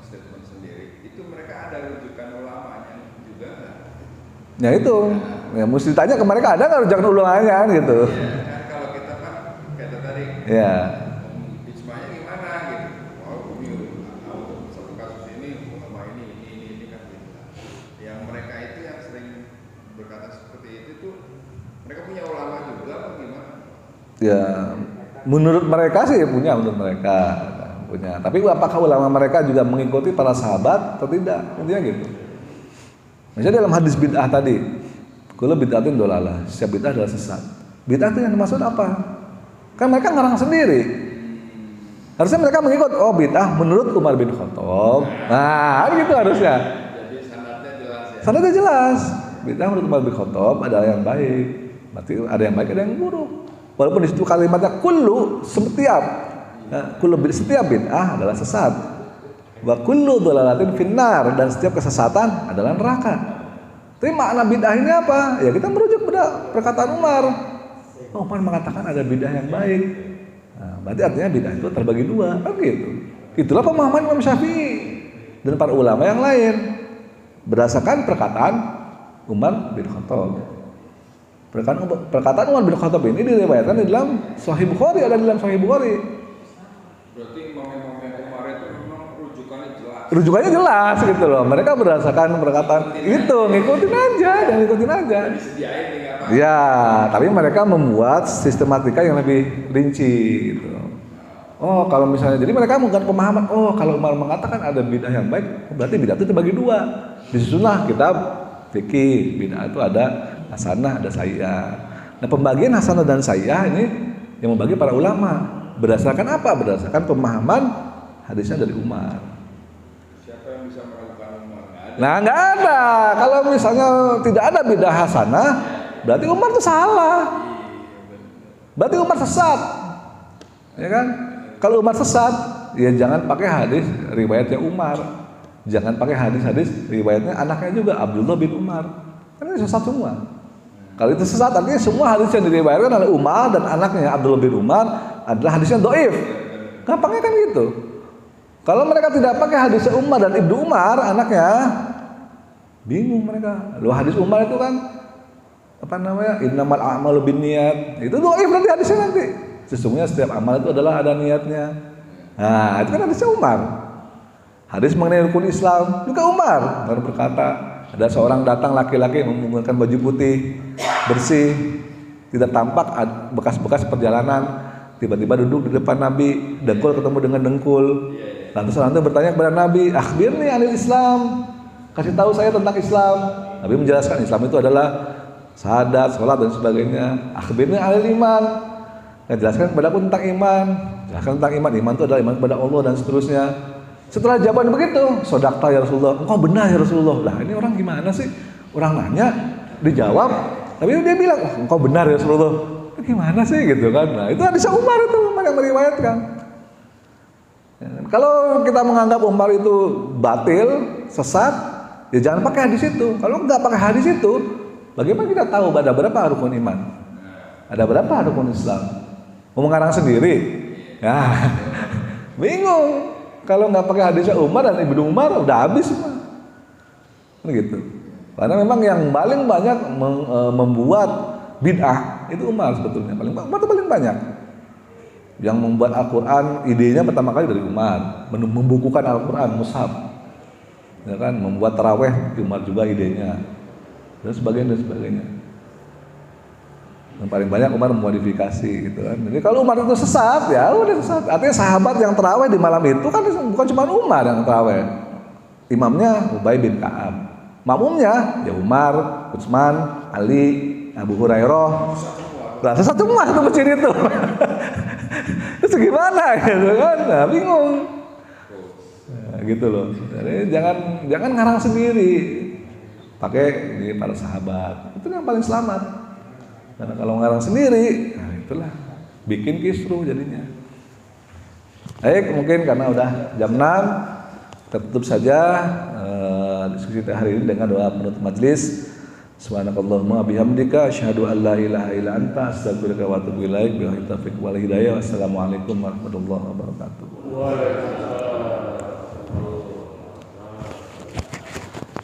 statement sendiri, itu mereka ada rujukan ulamanya juga nggak? Ya itu, ya mesti tanya ke mereka ada nggak rujukan ulamanya gitu. Ya, kan kalau kita kan kata tadi, Ya. ijma'nya gimana gitu? Oh, ini satu kasus ini ulama ini kan gitu. Yang mereka itu yang sering berkata seperti itu tuh mereka punya ulama juga apa gimana? Ya, menurut mereka sih punya, menurut mereka punya. Tapi apakah ulama mereka juga mengikuti para sahabat atau tidak? Intinya gitu. Misalnya dalam hadis bid'ah tadi, kullu bid'atin dolalah, setiap bid'ah adalah sesat. Bid'ah itu yang dimaksud apa? Kan mereka ngarang sendiri. Harusnya mereka mengikut, oh bid'ah menurut Umar bin Khattab. Nah, gitu harusnya. Jadi sanadnya jelas ya. Sanadnya jelas. Bid'ah menurut Umar bin Khattab adalah yang baik. Berarti ada yang baik, ada yang buruk. Walaupun di situ kalimatnya kullu, setiap bid'ah adalah sesat. Wa kullu dhalalatin finnar, dan setiap kesesatan adalah neraka. Tapi makna bid'ah ini apa? Ya kita merujuk pada perkataan Umar. Oh, Umar mengatakan ada bid'ah yang baik. Nah, berarti artinya bid'ah itu terbagi dua, kan gitu. Itulah pemahaman Imam Syafi'i dan para ulama yang lain berdasarkan perkataan Umar bin Khattab. Perkataan Umar bin Khattab ini diriwayatkan di dalam Sahih Bukhari, ada di dalam Sahih Bukhari. Berarti imam-imam yang kemarin itu memang rujukannya jelas. Rujukannya jelas gitu loh. Mereka berdasarkan perkataan itu, ngikutin aja. Disediain tinggal apa? Ya, tapi mereka membuat sistematika yang lebih rinci gitu. Oh, kalau misalnya jadi mereka menggunakan pemahaman, oh kalau Umar mengatakan ada bid'ah yang baik, berarti bid'ah itu terbagi dua. Di sunnah kitab fikih, bid'ah itu ada hasanah, ada sayyah. Nah, pembagian hasanah dan sayyah ini yang membagi para ulama. Berdasarkan apa? Berdasarkan pemahaman hadisnya dari Umar. Siapa yang bisa meragukan Umar? Nggak ada. Nah, nggak ada. Kalau misalnya tidak ada bid'ah hasanah, berarti Umar itu salah. Berarti Umar sesat. Ya kan? Kalau Umar sesat, ya jangan pakai hadis riwayatnya Umar. Jangan pakai hadis-hadis riwayatnya anaknya juga, Abdullah bin Umar. Karena ini sesat semua. Kalau itu sesat, artinya semua hadis yang diriwayatkan oleh Umar dan anaknya Abdullah bin Umar adalah hadisnya dhaif. Gampangnya kan gitu. Kalau mereka tidak pakai hadisnya Umar dan Ibnu Umar, anaknya, bingung mereka. Loh, hadis Umar itu kan apa namanya? Innamal a'malu binniyat. Itu dhaif berarti hadisnya nanti. Sesungguhnya setiap amal itu adalah ada niatnya. Nah, itu kan hadisnya Umar. Hadis mengenai rukun Islam juga Umar berkata, ada seorang datang laki-laki menggunakan baju putih bersih, tidak tampak bekas-bekas perjalanan, tiba-tiba duduk di depan Nabi, dengkul ketemu dengan dengkul. Lantas orang itu bertanya kepada Nabi, akhbirni anil Islam, kasih tahu saya tentang Islam. Nabi menjelaskan Islam itu adalah syahadat, sholat dan sebagainya. Akhbirni anil iman, jelaskan kepada aku tentang iman. Jelaskan tentang iman. Iman itu adalah iman kepada Allah dan seterusnya. Setelah jawaban begitu, sodakta ya Rasulullah, engkau benar ya Rasulullah. Lah ini orang gimana sih? Orang nanya, dijawab, tapi dia bilang, oh, engkau benar ya Rasulullah. Gimana sih gitu kan? Nah itu hadis Umar itu yang meriwayatkan. Ya, kalau kita menganggap Umar itu batil, sesat, ya jangan pakai hadis itu. Kalau nggak pakai hadis itu, bagaimana kita tahu ada berapa rukun iman? Ada berapa rukun Islam? Mau mengarang sendiri? Ya, bingung. Kalau nggak pakai hadisnya Umar dan Ibnu Umar, udah habis semua. Gitu. Karena memang yang paling banyak membuat bid'ah itu Umar sebetulnya. Paling banyak. Yang membuat Al-Quran, idenya pertama kali dari Umar. Membukukan Al-Quran, mushaf. Ya kan, membuat taraweh, Umar juga idenya. Dan sebagainya. Yang paling banyak Umar memodifikasi gitu kan. Jadi kalau Umar itu sesat, ya udah sesat. Artinya sahabat yang tarawih di malam itu kan bukan cuma Umar yang tarawih. Imamnya Ubay bin Ka'ab. Makmumnya ya Umar, Utsman, Ali, Abu Hurairah. Lah sesat semua itu masjid itu. Terus gimana gitu kan? Nah, bingung. Nah, gitu loh. Jadi jangan ngarang sendiri. Pakai ini para sahabat. Itu yang paling selamat. Karena kalau ngarang sendiri, nah itulah bikin kisruh jadinya. Baik, mungkin karena udah jam 6, kita tutup saja diskusi hari ini dengan doa penutup majelis. Subhanakallahumma bihamdika asyhadu an la ilaha illa anta astaghfiruka wa atubu ilaik. Billahi taufiq wal hidayah. Wassalamualaikum warahmatullahi wabarakatuh.